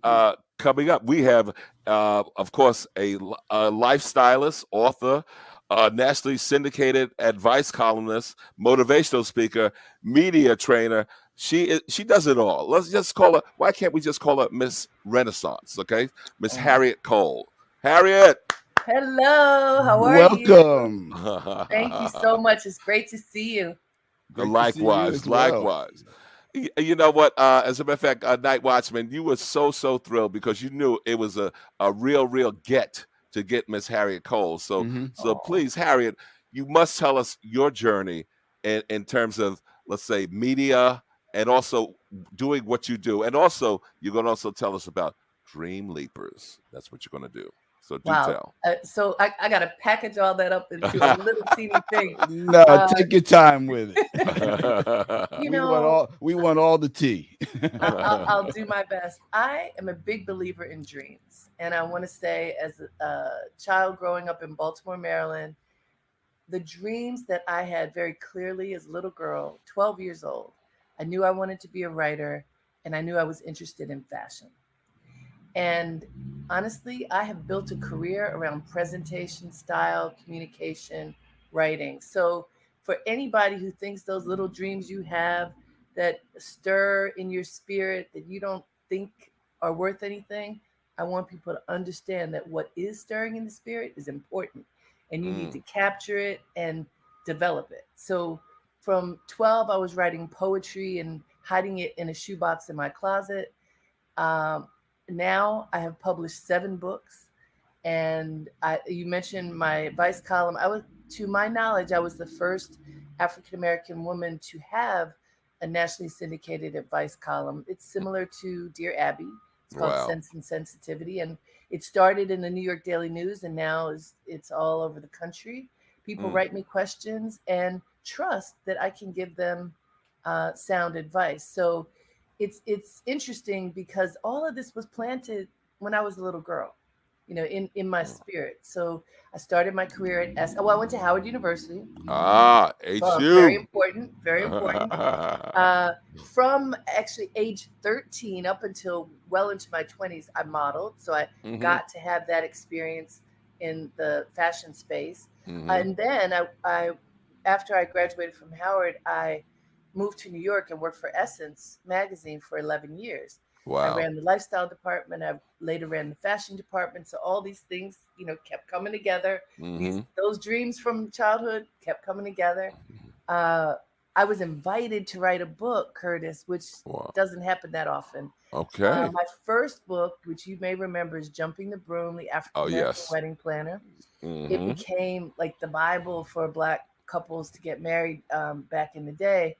Thank you. Coming up, we have, of course, a lifestylist, author, nationally syndicated advice columnist, motivational speaker, media trainer. She does it all. Let's just call her. Why can't we just call her Miss Renaissance? Okay, Miss Oh, Harriette Cole. Harriette. hello, how are you? Welcome. Thank you so much. It's great to see you. Great to see you Likewise, as well. likewise. You know what? As a matter of fact, Night Watchman, you were so thrilled because you knew it was a real get to get Miss Harriette Cole. So Oh, please, Harriette, you must tell us your journey in terms of, let's say, media and also doing what you do, and also you're going to also tell us about Dreamleapers. That's what you're going to do. So do wow. tell. So I got to package all that up into a little teeny thing. No, Uh, take your time with it. you we want know, all the tea. I'll do my best. I am a big believer in dreams. And I want to say, as a child growing up in Baltimore, Maryland, the dreams that I had very clearly as a little girl, 12 years old, I knew I wanted to be a writer and I knew I was interested in fashion. And honestly, I have built a career around presentation, style, communication, writing. So for anybody who thinks those little dreams you have that stir in your spirit that you don't think are worth anything, I want people to understand that what is stirring in the spirit is important and you need to Mm, capture it and develop it. So from 12, I was writing poetry and hiding it in a shoebox in my closet. Um, Now I have published 7 books, and you mentioned my advice column. To my knowledge, I was the first African American woman to have a nationally syndicated advice column. It's similar to Dear Abby. It's called wow. Sense and Sensitivity, and it started in the New York Daily News, and now it's all over the country. People Mm, write me questions and trust that I can give them sound advice. So it's interesting because all of this was planted when I was a little girl, in my mm. spirit. So I started my career at S. Well, I went to Howard University. Ah, Very HU. important, very important. Uh, from actually age 13 up until well into my 20s, I modeled. So I Hmm. got to have that experience in the fashion space. Hmm. And then after I graduated from Howard, I moved to New York and worked for Essence Magazine for 11 years. I Wow. ran the lifestyle department. I later ran the fashion department. So all these things, kept coming together. Hmm. Those dreams from childhood kept coming together. uh, I was invited to write a book, Curtis, which Wow. doesn't happen that often. Okay. My first book, which you may remember, is Jumping the Broom, the Oh African American yes. Wedding Planner. It Hmm. became like the Bible for Black couples to get married back in the day.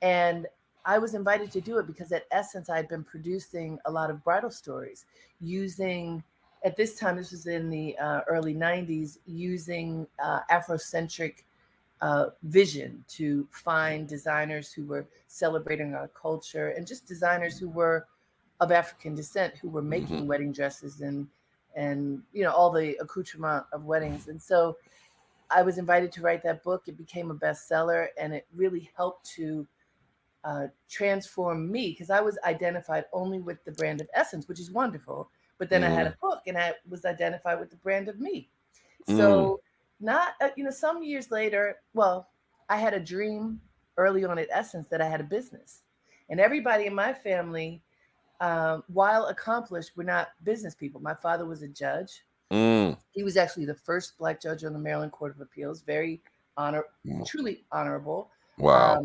And I was invited to do it because at Essence, I had been producing a lot of bridal stories using, at this time, this was in the early 90s, using Afrocentric vision to find designers who were celebrating our culture and just designers who were of African descent who were Hmm. making wedding dresses and all the accoutrement of weddings. And so I was invited to write that book. It became a bestseller, and it really helped to transform me because I was identified only with the brand of Essence, which is wonderful. But then I had Hmm. a book, and I was identified with the brand of me. Mm. So, not some years later, well, I had a dream early on at Essence that I had a business, and everybody in my family, while accomplished, were not business people. My father was a judge. Mm. He was actually the first Black judge on the Maryland Court of Appeals. Very honor, Mm. truly honorable. Wow.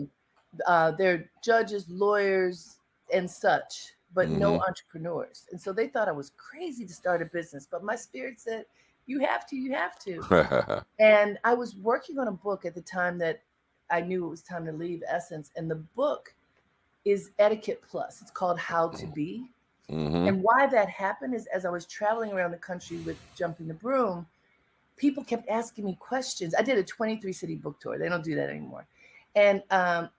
Um, they're judges, lawyers, and such, but no Hmm. entrepreneurs. And so they thought I was crazy to start a business. But my spirit said, "You have to, you have to." And I was working on a book at the time that I knew it was time to leave Essence. And the book is Etiquette Plus. It's called How to Be. Hmm. And why that happened is as I was traveling around the country with Jumping the Broom, people kept asking me questions. I did a 23-city book tour. They don't do that anymore. And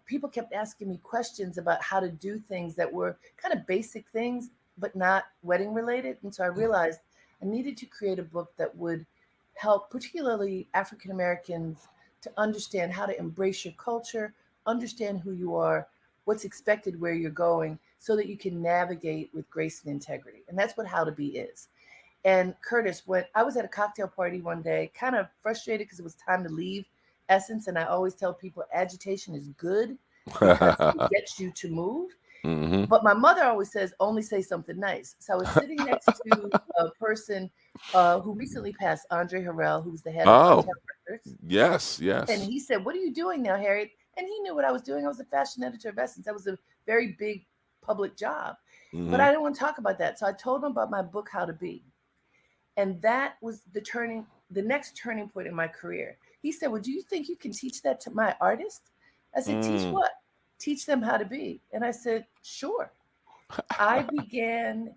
people kept asking me questions about how to do things that were kind of basic things, but not wedding related. And so I realized I needed to create a book that would help, particularly African Americans, to understand how to embrace your culture, understand who you are, what's expected, where you're going, so that you can navigate with grace and integrity. And that's what How to Be is. And Curtis, when I was at a cocktail party one day, kind of frustrated because it was time to leave Essence, and I always tell people agitation is good because it gets you to move. Mm-hmm. But my mother always says, only say something nice. So I was sitting next to a person who recently passed, Andre Harrell, who's the head of Uptown Records. Yes, yes. And he said, what are you doing now, Harriette? And he knew what I was doing. I was a fashion editor of Essence. That was a very big public job. Mm-hmm. But I didn't want to talk about that. So I told him about my book, How to Be. And that was the next turning point in my career. He said, well, do you think you can teach that to my artists? I said, teach what? Teach them how to be. And I said, sure. I began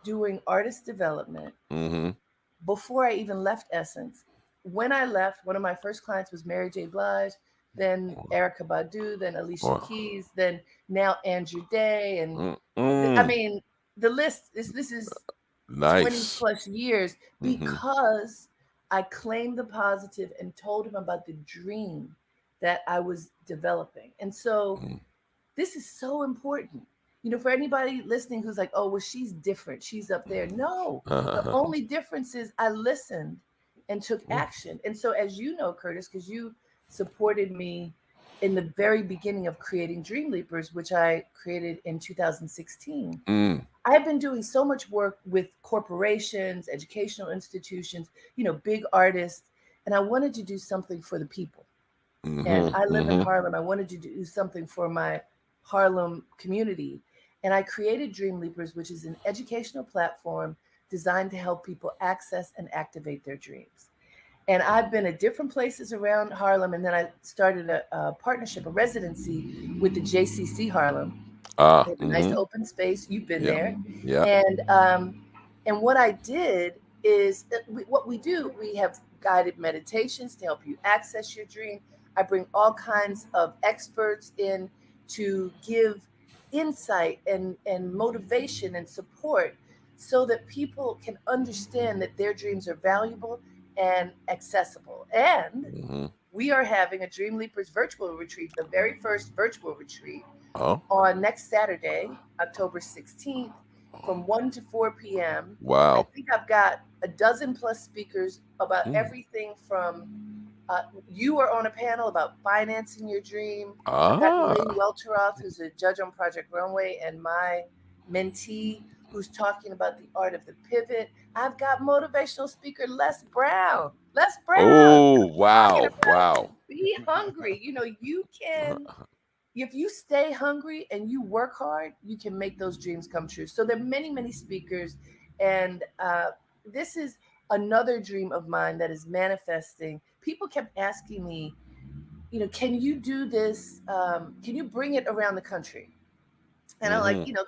doing artist development before I even left Essence. When I left, one of my first clients was Mary J. Blige, then Erykah Badu, then Alicia Keys, then now Andrew Day. And I mean, the list is, this is nice. 20 plus years because I claimed the positive and told him about the dream that I was developing. And so this is so important. You know, for anybody listening who's like, oh, well, she's different. She's up there. No, the only difference is I listened and took action. And so, as you know, Curtis, because you supported me in the very beginning of creating Dreamleapers, which I created in 2016, I've been doing so much work with corporations, educational institutions, you know, big artists, and I wanted to do something for the people. And I live in Harlem. I wanted to do something for my Harlem community. And I created Dreamleapers, which is an educational platform designed to help people access and activate their dreams. And I've been at different places around Harlem. And then I started a partnership, a residency with the JCC Harlem. A nice open space. You've been there. Yeah. And what I did is what we do, we have guided meditations to help you access your dream. I bring all kinds of experts in to give insight and motivation and support so that people can understand that their dreams are valuable and accessible. And we are having a Dreamleapers virtual retreat, the very first virtual retreat on next Saturday, October 16th, from 1 to 4 p.m. Wow. I think I've got a dozen plus speakers about everything from you are on a panel about financing your dream. I've got Lynn Welteroth, who's a judge on Project Runway, and my mentee, who's talking about the art of the pivot. I've got motivational speaker Les Brown. Oh, wow. Wow. Be hungry. You know, you can, if you stay hungry and you work hard, you can make those dreams come true. So there are many, many speakers. And this is another dream of mine that is manifesting. People kept asking me, you know, can you do this? Can you bring it around the country? And I'm like, you know,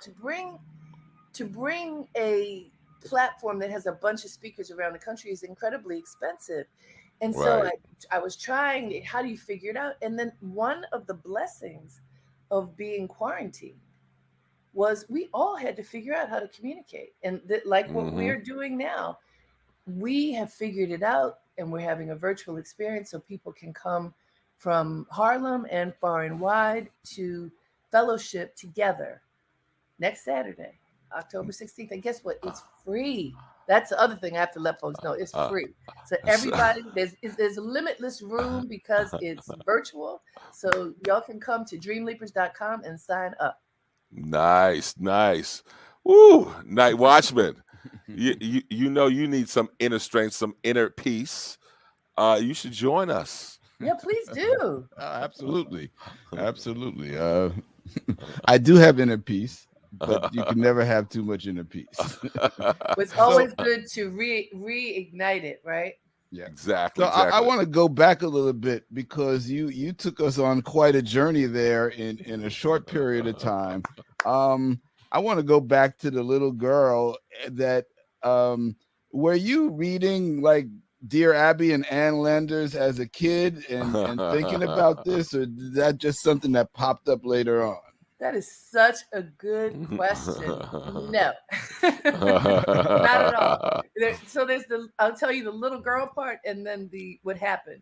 to bring a platform that has a bunch of speakers around the country is incredibly expensive. And so I was trying, how do you figure it out? And then one of the blessings of being quarantined was we all had to figure out how to communicate. And like what we're doing now, we have figured it out, and we're having a virtual experience so people can come from Harlem and far and wide to fellowship together next Saturday, October 16th. And guess what? It's free. That's the other thing I have to let folks know. It's free. So everybody, there's limitless room because it's virtual. So y'all can come to dreamleapers.com and sign up. Nice, nice. Woo, NightWatchman. You know you need some inner strength, some inner peace. You should join us. Yeah, please do. Absolutely. Absolutely. I do have inner peace, but you can never have too much inner peace. It's always good to reignite it, right? Yeah, exactly. So I want to go back a little bit because you took us on quite a journey there in a short period of time. I want to go back to the little girl that were you reading like Dear Abby and Ann Landers as a kid and thinking about this, or is that just something that popped up later on? That is such a good question. No, not at all. So there's I'll tell you the little girl part and then what happened.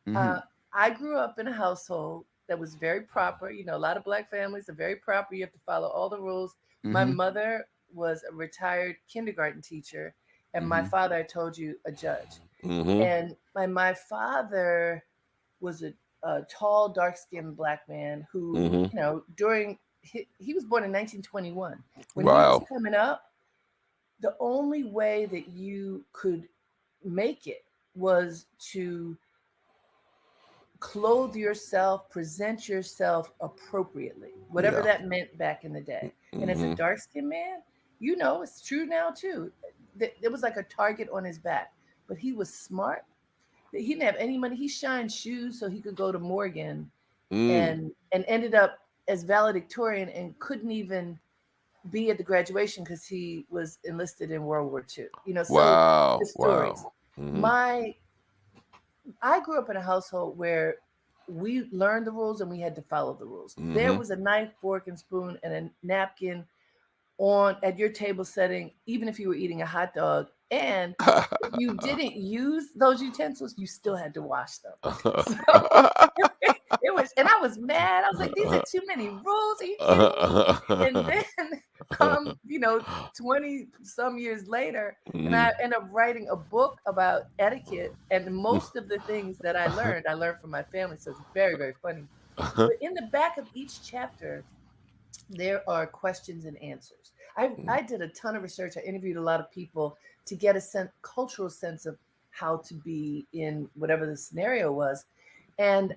I grew up in a household that was very proper. You know, a lot of Black families are very proper. You have to follow all the rules. My Mm-hmm. mother was a retired kindergarten teacher, and my Mm-hmm. father, I told you, a judge. Mm-hmm. And my father was a tall, dark-skinned Black man who, Mm-hmm. you know, during he was born in 1921. When he was Wow. coming up, the only way that you could make it was to clothe yourself, present yourself appropriately, whatever Yeah. that meant back in the day. And as a Mm-hmm. dark skinned man, you know, it's true now too. There was like a target on his back, but he was smart. He didn't have any money. He shined shoes so he could go to Morgan Mm. and ended up as valedictorian and couldn't even be at the graduation because he was enlisted in World War II. You know, so the Wow. stories. Wow. Mm-hmm. My I grew up in a household where we learned the rules and we had to follow the rules. There Mm-hmm. was a knife, fork, and spoon and a napkin on at your table setting, even if you were eating a hot dog. And if you didn't use those utensils, you still had to wash them. So it was, and I was mad. I was like, these are too many rules. Are you kidding me? And then come, you know, 20 some years later, and I Mm. end up writing a book about etiquette. And most of the things that I learned from my family. So it's very, very funny. But in the back of each chapter, there are questions and answers. I did a ton of research. I interviewed a lot of people to get a cultural sense of how to be in whatever the scenario was. And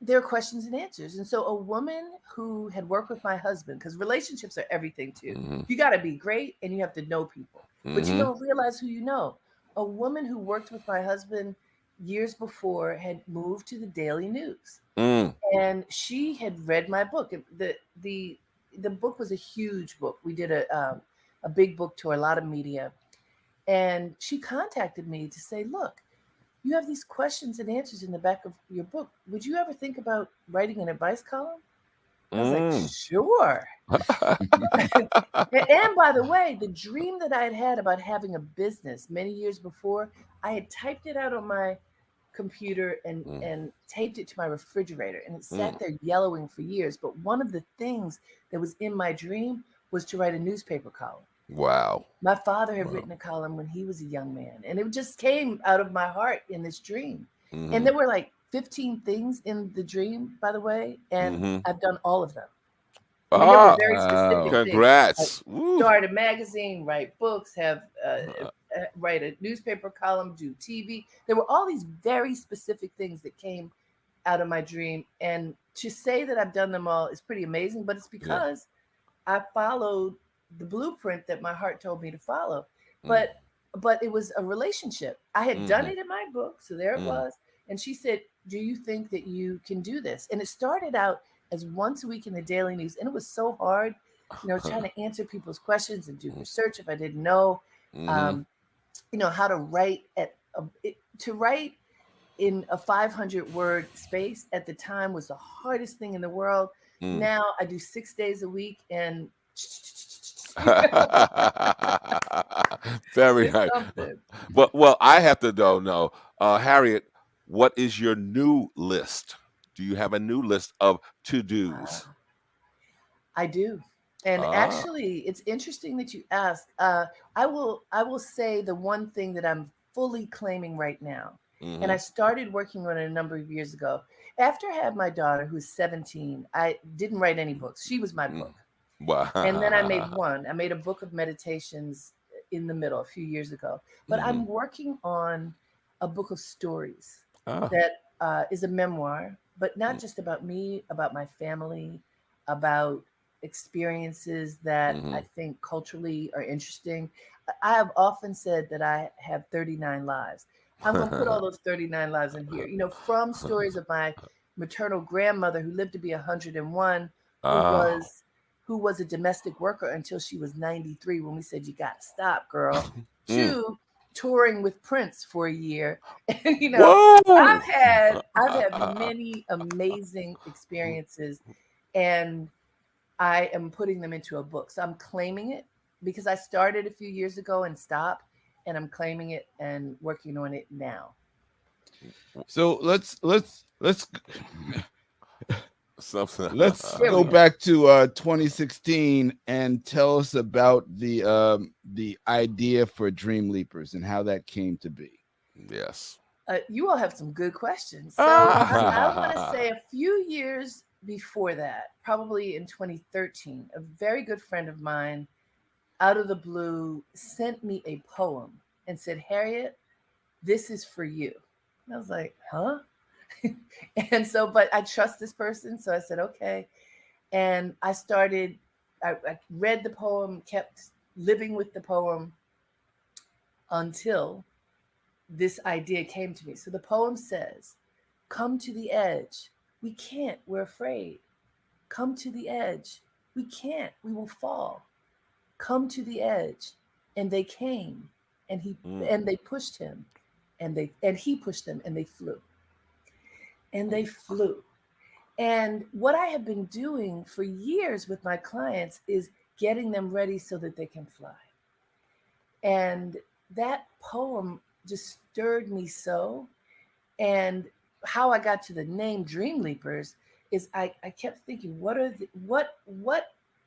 there are questions and answers. And so a woman who had worked with my husband, because relationships are everything too. Mhm. You got to be great and you have to know people, but you Mhm. don't realize who you know. A woman who worked with my husband years before had moved to the Daily News, Mm. and she had read my book. The book was a huge book. We did a big book tour, a lot of media, and she contacted me to say, "Look, you have these questions and answers in the back of your book. Would you ever think about writing an advice column?" I was like, Mm. "Sure." And by the way, the dream that I had had about having a business many years before, I had typed it out on my computer Mm. and taped it to my refrigerator, and it sat Mm. there yellowing for years. But one of the things that was in my dream was to write a newspaper column. Wow. My father had Wow. written a column when he was a young man, and it just came out of my heart in this dream. And Mhm. there were like 15 things in the dream, by the way, and Mhm. I've done all of them. I mean, there were Ah, very specific Wow. things. Like congrats. Woo. start a magazine, write books, have write a newspaper column, do TV. There were all these very specific things that came out of my dream, and to say that I've done them all is pretty amazing. But it's Yeah. because I followed the blueprint that my heart told me to follow. Mm. But it was a relationship. I had done Mhm. it in my book, so there it Mm. was. And she said, "Do you think that you can do this?" And it started out as once a week in the Daily News, and it was so hard, you know, trying to answer people's questions and do research if I didn't know, Mhm. um, you know, how to write to write in a 500 word space at the time was the hardest thing in the world. Mm. Now I do 6 days a week, and Very it's nice. something. Well, I have to though know, Harriet, what is your new list? Do you have a new list of to-dos? I do. And Ah. actually, it's interesting that you ask. I will say the one thing that I'm fully claiming right now, and I Mhm. started working on it a number of years ago. After I had my daughter, who's 17, I didn't write any books. She was my Mm. book. And then I made Wow. one. I made a book of meditations in the middle a few years ago. But Mhm. I'm working on a book of stories Ah. that is a memoir, but not Mm. just about me, about my family, about experiences that I Mhm. think culturally are interesting. I have often said that I have 39 lives. I'm going to put all those 39 lives in here, you know, from stories of my maternal grandmother who lived to be 101, who Ah. was who was a domestic worker until she was 93 when we said, "You got to stop, girl," Mm. to touring with Prince for a year. And, you know, Whoa. I've had many amazing experiences, and I am putting them into a book. So I'm claiming it because I started a few years ago and stopped, and I'm claiming it and working on it now. So let's Something. let's Here go we go. back to 2016 and tell us about the idea for Dreamleapers and how that came to be. Yes. You all have some good questions. So I want to say a few years before that, probably in 2013, a very good friend of mine, out of the blue, sent me a poem and said, Harriette, this is for you. And I was like, huh? And so, but I trust this person. So I said, okay. And I read the poem, kept living with the poem until this idea came to me. So the poem says, come to the edge. We can't, we're afraid. Come to the edge. We can't, we will fall. Come to the edge. And they came and they pushed him and he pushed them and they flew. And they flew. And what I have been doing for years with my clients is getting them ready so that they can fly. And that poem just stirred me so. And how I got to the name Dreamleapers is I kept thinking, what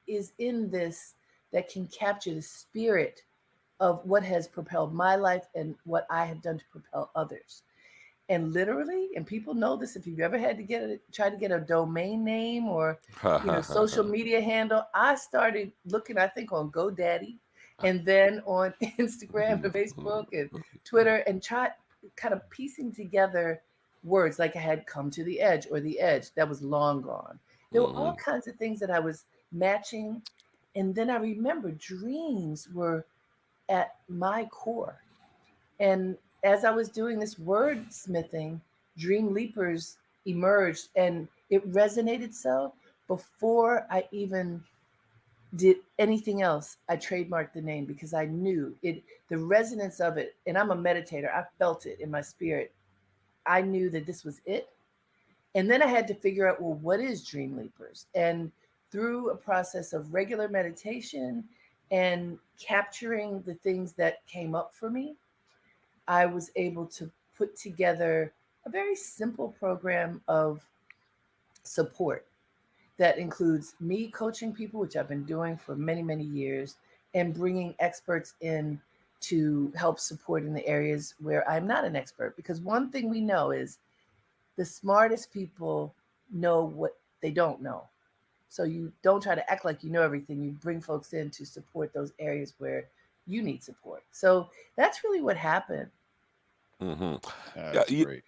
is in this that can capture the spirit of what has propelled my life and what I have done to propel others. And literally, and people know this, if you've ever had to try to get a domain name or social media handle, I started looking, I think, on GoDaddy and then on Instagram and Facebook and Twitter and try kind of piecing together words like I had come to the edge or the edge that was long gone. There were all kinds of things that I was matching. And then I remember dreams were at my core. And as I was doing this wordsmithing, Dreamleapers emerged and it resonated so. Before I even did anything else, I trademarked the name because I knew it, the resonance of it. And I'm a meditator, I felt it in my spirit. I knew that this was it. And then I had to figure out, well, what is Dreamleapers? And through a process of regular meditation and capturing the things that came up for me, I was able to put together a very simple program of support that includes me coaching people, which I've been doing for many, many years, and bringing experts in to help support in the areas where I'm not an expert. Because one thing we know is the smartest people know what they don't know. So you don't try to act like you know everything. You bring folks in to support those areas where you need support. So that's really what happened. Yeah, That's great.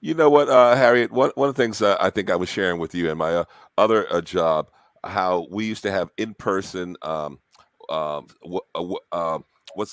you know what, Harriet? One of the things I think I was sharing with you in my other job, how we used to have in person, what's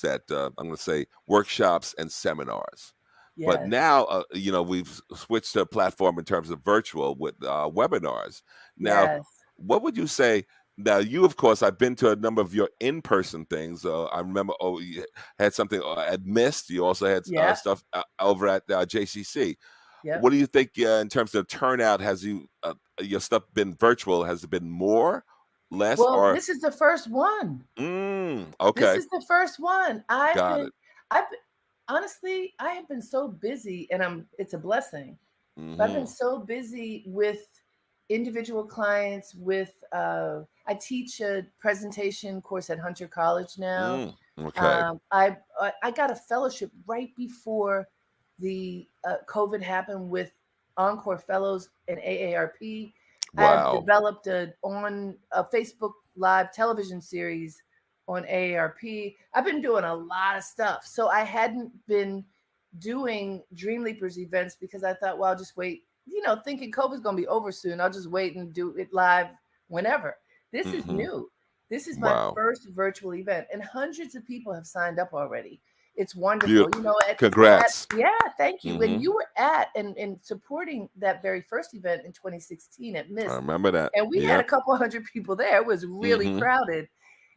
that? I'm going to say workshops and seminars. But Yes. now, we've switched to a platform in terms of virtual with webinars. Now, Yes. what would you say? Now, you, of course, I've been to a number of your in-person things. I remember, you had something at Mist. You also had Yeah. stuff over at JCC. Yep. What do you think in terms of turnout? Has your stuff been virtual? Has it been more, less, Well, or? this is the first one. This Okay, is the first one. got it. I've been, honestly, I have been so busy and it's a blessing. But I've been Mm-hmm. so busy with individual clients I teach a presentation course at Hunter College now. Okay. I got a fellowship right before the COVID happened with Encore Fellows and AARP. I have Wow. developed on a Facebook Live television series on AARP. I've been doing a lot of stuff. So I hadn't been doing Dreamleapers events because I thought, well, I'll just wait, thinking COVID's going to be over soon. I'll just wait and do it live whenever. This is Mm-hmm. new. This is my Wow. first virtual event, and hundreds of people have signed up already. It's wonderful. Beautiful. Congrats. Yeah, thank you. When Mm-hmm. you were at and supporting that very first event in 2016 at I Mist, remember that. and we had a Yep. couple hundred people there. It was really Mm-hmm. crowded.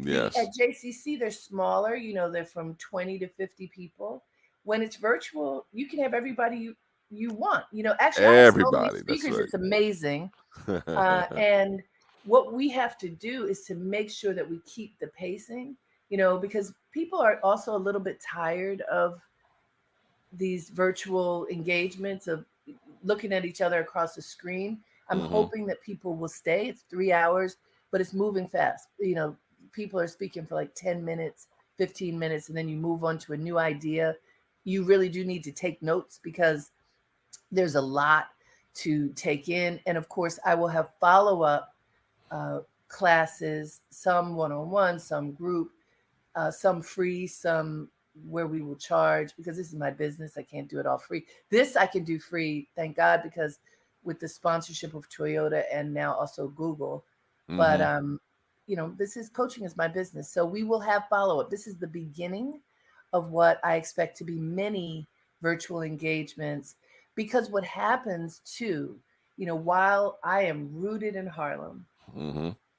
At Yes. JCC, they're smaller, they're from 20 to 50 people. When it's virtual, you can have everybody you want. Actually, I have so many Everybody. That's speakers, right. it's amazing. And what we have to do is to make sure that we keep the pacing, because people are also a little bit tired of these virtual engagements of looking at each other across the screen. I'm hoping that people will stay. It's 3 hours, but it's moving fast. People are speaking for like 10 minutes, 15 minutes, and then you move on to a new idea. You really do need to take notes because there's a lot to take in. And of course, I will have follow-up classes, some one-on-one, some group, some free, some where we will charge, because this is my business. I can't do it all free. This I can do free, thank God, because with the sponsorship of Toyota and now also Google. But this is coaching is my business. So we will have follow-up. This is the beginning of what I expect to be many virtual engagements, because what happens too, while I am rooted in Harlem,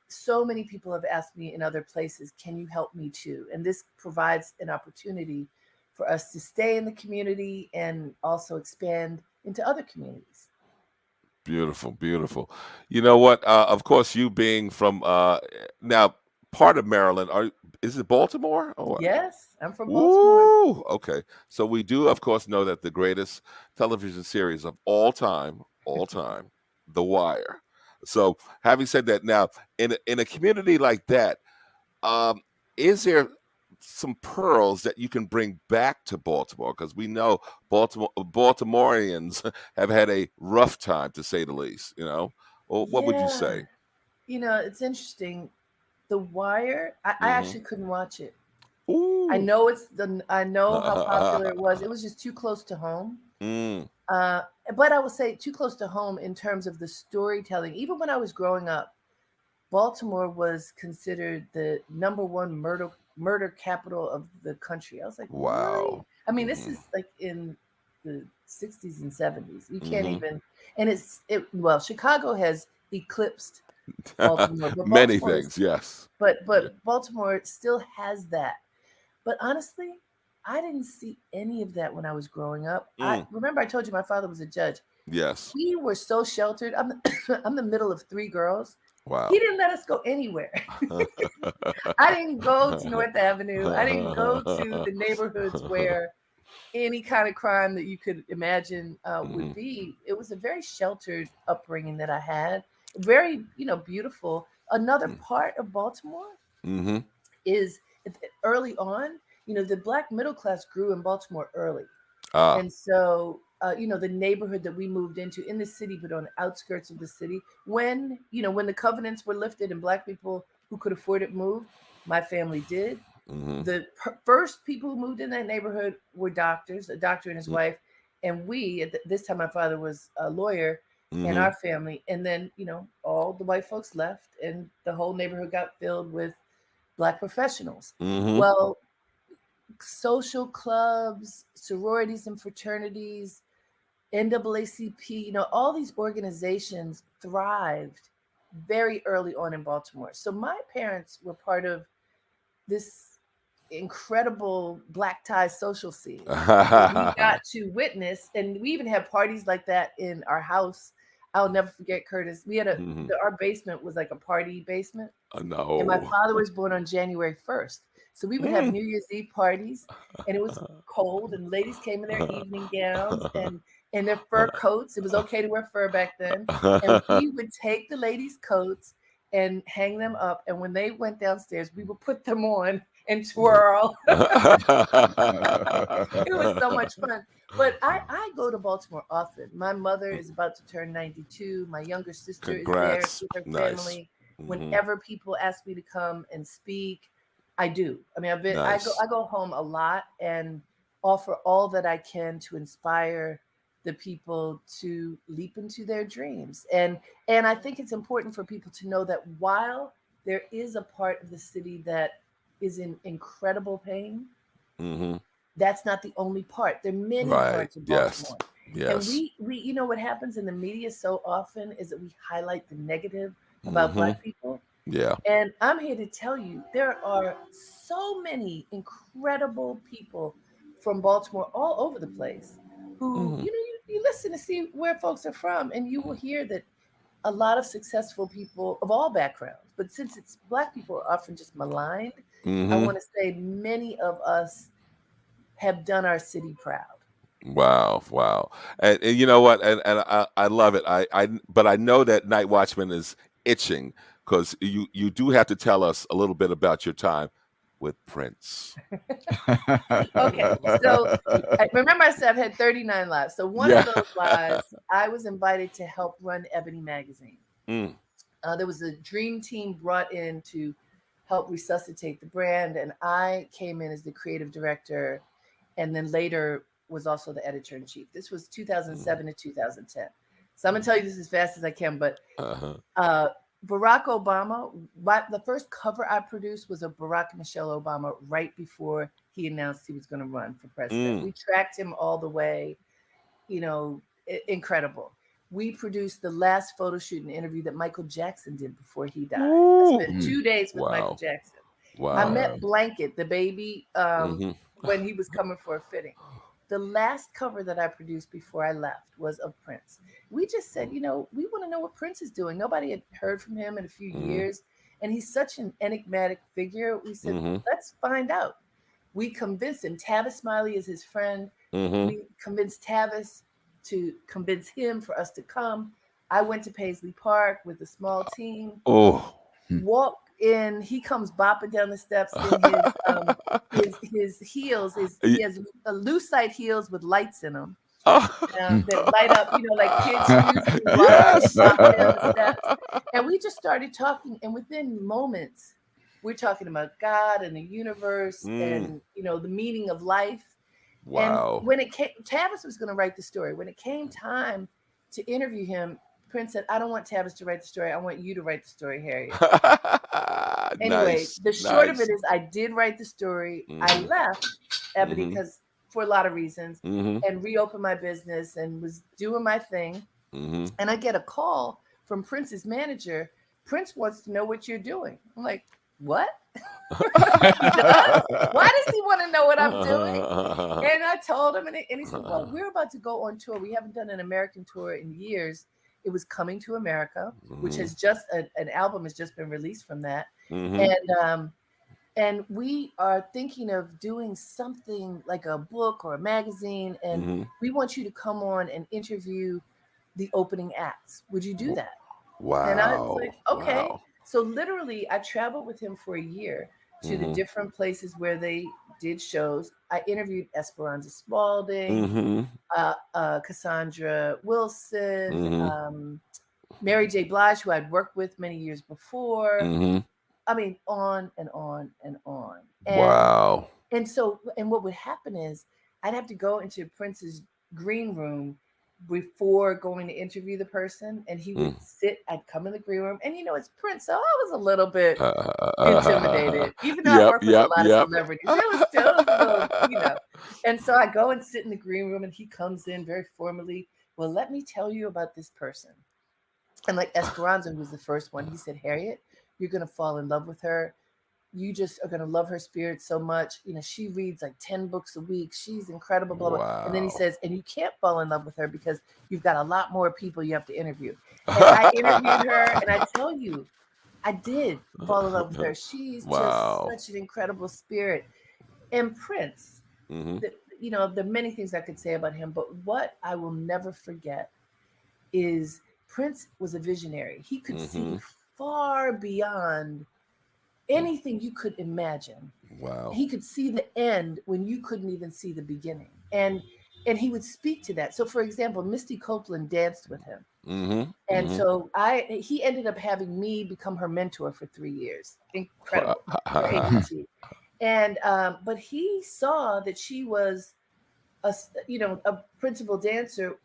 so many people have asked me in other places, can you help me too? And this provides an opportunity for us to stay in the community and also expand into other communities. Beautiful, beautiful. You know what? Of course, you being from now part of Maryland, is it Baltimore? Or what? Yes, I'm from Baltimore. Ooh, okay. So we do, of course, know that the greatest television series of all time, The Wire. So, having said that, now in a community like that, is there some pearls that you can bring back to Baltimore? Because we know Baltimoreans have had a rough time, to say the least. Well, what would you Yeah. say? It's interesting. The Wire, I actually couldn't watch it. Ooh. I know I know how popular it was. It was just too close to home. But I would say too close to home in terms of the storytelling. Even when I was growing up, Baltimore was considered the number one murder capital of the country. I was like, wow. Really? I mean, this is like in the 60s and 70s. You can't even, and well, Chicago has eclipsed Baltimore, but Many Baltimore things, yes. But Baltimore still has that. But honestly, I didn't see any of that when I was growing up. I remember I told you my father was a judge. Yes. We were so sheltered. I'm the middle of 3 girls. Wow. He didn't let us go anywhere. I didn't go to North Avenue. I didn't go to the neighborhoods where any kind of crime that you could imagine would be. It was a very sheltered upbringing that I had. Very, beautiful. Another part of Baltimore is early on, the Black middle class grew in Baltimore early. And so, the neighborhood that we moved into in the city, but on the outskirts of the city, when the covenants were lifted and Black people who could afford it moved, my family did. The first people who moved in that neighborhood were doctors, a doctor and his wife. And we, at this time, my father was a lawyer in our family. And then, all the white folks left and the whole neighborhood got filled with Black professionals. Well, social clubs, sororities and fraternities, NAACP, all these organizations thrived very early on in Baltimore. So my parents were part of this incredible Black tie social scene that we got to witness. And we even had parties like that in our house. I'll never forget, Curtis. We had our basement was like a party basement. No. And my father was born on January 1st. So we would have New Year's Eve parties, and it was cold, and ladies came in their evening gowns and their fur coats. It was okay to wear fur back then. And we would take the ladies' coats and hang them up. And when they went downstairs, we would put them on and twirl. It was so much fun. But I go to Baltimore often. My mother is about to turn 92. My younger sister Congrats. is there with her Nice. family. Whenever people ask me to come and speak, I do. I mean, I go home a lot and offer all that I can to inspire the people to leap into their dreams. And I think it's important for people to know that while there is a part of the city that is in incredible pain, that's not the only part. There are many parts of Baltimore. Yes. And we what happens in the media so often is that we highlight the negative about Black people. Yeah. And I'm here to tell you, there are so many incredible people from Baltimore all over the place who, you listen to see where folks are from, and you will hear that a lot of successful people of all backgrounds, but since it's Black people are often just maligned, I want to say many of us have done our city proud. Wow, wow. And you know what? And I love it. But I know that Night Watchman is itching because you do have to tell us a little bit about your time with Prince. Okay, so remember I said I've had 39 lives. So one Yeah. of those lives, I was invited to help run Ebony Magazine. Mm, There was a dream team brought in to help resuscitate the brand, and I came in as the creative director, and then later was also the editor in chief. This was mm, 2007 to 2010. So I'm gonna tell you this as fast as I can, but uh-huh. uh, Barack Obama, the first cover I produced was of Barack and Michelle Obama right before he announced he was going to run for president. Mm, We tracked him all the way, incredible. We produced the last photo shoot and interview that Michael Jackson did before he died. I ooh, spent 2 days with Michael wow, Jackson. I wow. met Blanket, the baby, Hmm. when he was coming for a fitting. The last cover that I produced before I left was of Prince. We just said, we want to know what Prince is doing. Nobody had heard from him in a few Hmm. years, and he's such an enigmatic figure. We said, Hmm. let's find out. We convinced him. Tavis Smiley is his friend. Hmm. We convinced Tavis to convince him for us to come. I went to Paisley Park with a small team. Oh. Walk in, he comes bopping down the steps in his heels. He has lucite heels with lights in them that light up, like kids use when you Yes. walk down the steps. And we just started talking, and within moments, we're talking about God and the universe Mm, and the meaning of life. And wow. when it came, Tavis was going to write the story. When it came time to interview him, Prince said, "I don't want Tavis to write the story. I want you to write the story, Harriette." Anyway, Nice, the short of it nice. is I did write the story. I Hmm. left Ebony Hmm. because for a lot of reasons Hmm. and reopened my business and was doing my thing. Hmm. And I get a call from Prince's manager. Prince wants to know what you're doing. I'm like, what? He does? Why does he want to know what I'm doing? And I told him, and he said, well, we're about to go on tour. We haven't done an American tour in years. It was Coming to America, which Hmm. has just an album has just been released from that. Hmm. And we are thinking of doing something like a book or a magazine, and Hmm. we want you to come on and interview the opening acts. Would you do that? And I was like, Wow, okay. wow. So literally, I traveled with him for a year to the Hmm. different places where they did shows. I interviewed Esperanza Spalding, Hmm. Cassandra Wilson, Hmm. Mary J. Blige, who I'd worked with many years before. Hmm. I mean, on and on and on. Wow. And what would happen is I'd have to go into Prince's green room before going to interview the person, and he would Mm. sit. I'd come in the green room, and it's Prince, so I was a little bit intimidated, even though I Yep, work with a yep, lot of yep. celebrities. It was a little. And so I go and sit in the green room, and he comes in very formally. Well, let me tell you about this person. And like Esperanza, who was the first one, he said, Harriette, you're gonna fall in love with her. You just are gonna love her spirit so much. She reads like 10 books a week. She's incredible, blah blah. And then he Wow. says, and you can't fall in love with her because you've got a lot more people you have to interview. And I interviewed her, and I tell you, I did fall in love with her. She's just Wow. such an incredible spirit. And Prince, Hmm. there are many things I could say about him, but what I will never forget is Prince was a visionary. He could see Hmm. far beyond anything you could imagine. Wow. He could see the end when you couldn't even see the beginning. And he would speak to that. So for example, Misty Copeland danced with him. Hmm. And Hmm. so he ended up having me become her mentor for 3 years. Incredible for ABT. And but he saw that she was a principal dancer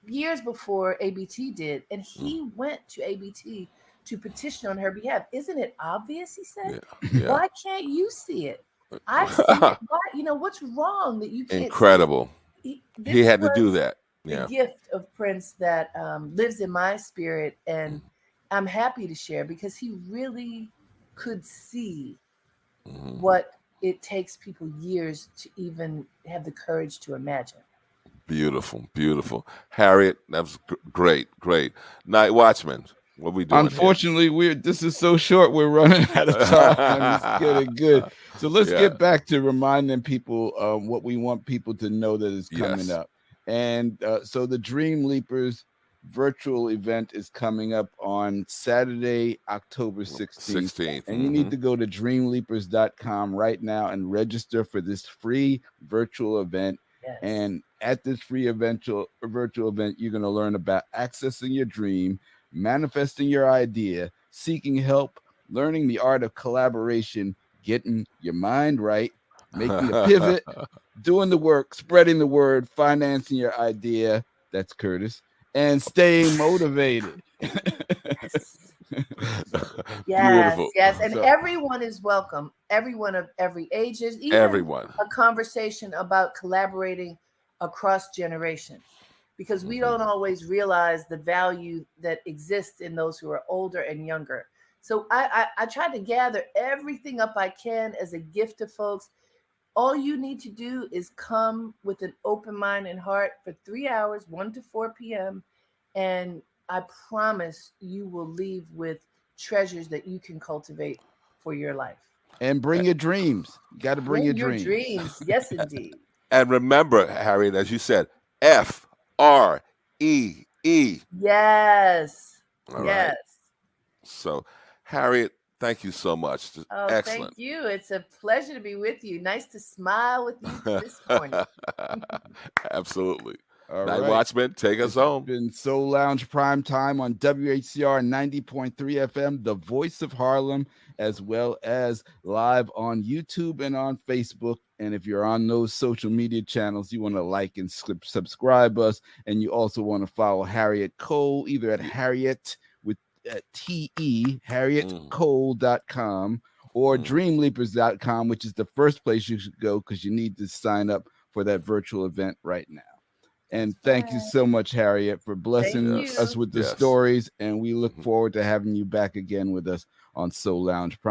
years before ABT did, and he went to ABT to petition on her behalf. Isn't it obvious? He said. Yeah. Yeah. Why can't you see it? I see it. Why? What's wrong that you can't see it? Incredible. He This had to do was that. the Yeah. gift of Prince that lives in my spirit, and I'm happy to share because he really could see Hmm. what it takes people years to even have the courage to imagine. Beautiful, beautiful. Harriette, that was great, great. Night Watchman, What we doing? Unfortunately, this is so short. We're running out of time. It's getting good. So let's get back to reminding people what we want people to know that is coming up. And so the Dreamleapers virtual event is coming up on Saturday, October 16th. And you need to go to dreamleapers.com right now and register for this free virtual event. Yes. And at this free virtual event, you're going to learn about accessing your dream, manifesting your idea, seeking help, learning the art of collaboration, getting your mind right, making a pivot, doing the work, spreading the word, financing your idea. That's Curtis. And staying motivated. Beautiful. Yes. And everyone is welcome. Everyone of every age. There's even a conversation about collaborating across generations, because we don't always realize the value that exists in those who are older and younger. So I try to gather everything up I can as a gift to folks. All you need to do is come with an open mind and heart for 3 hours, 1 to 4 p.m. And I promise you will leave with treasures that you can cultivate for your life. And bring your dreams. You got to bring your dreams. Yes, indeed. And remember, Harriette, as you said, FREE. Yes. All yes. Right. So, Harriette, thank you so much. Oh, excellent. Thank you. It's a pleasure to be with you. Nice to smile with you this morning. Absolutely. All NightWatchman, take us home. It's been Soul Lounge Prime Time on WHCR 90.3 FM, the voice of Harlem, as well as live on YouTube and on Facebook. And if you're on those social media channels, you want to like and subscribe us. And you also want to follow Harriette Cole, either at Harriette with TE, HarrietteCole.com, or Dreamleapers.com, which is the first place you should go because you need to sign up for that virtual event right now. And thank you so much, Harriette, for blessing us with the stories. And we look forward to having you back again with us on Soul Lounge Prime.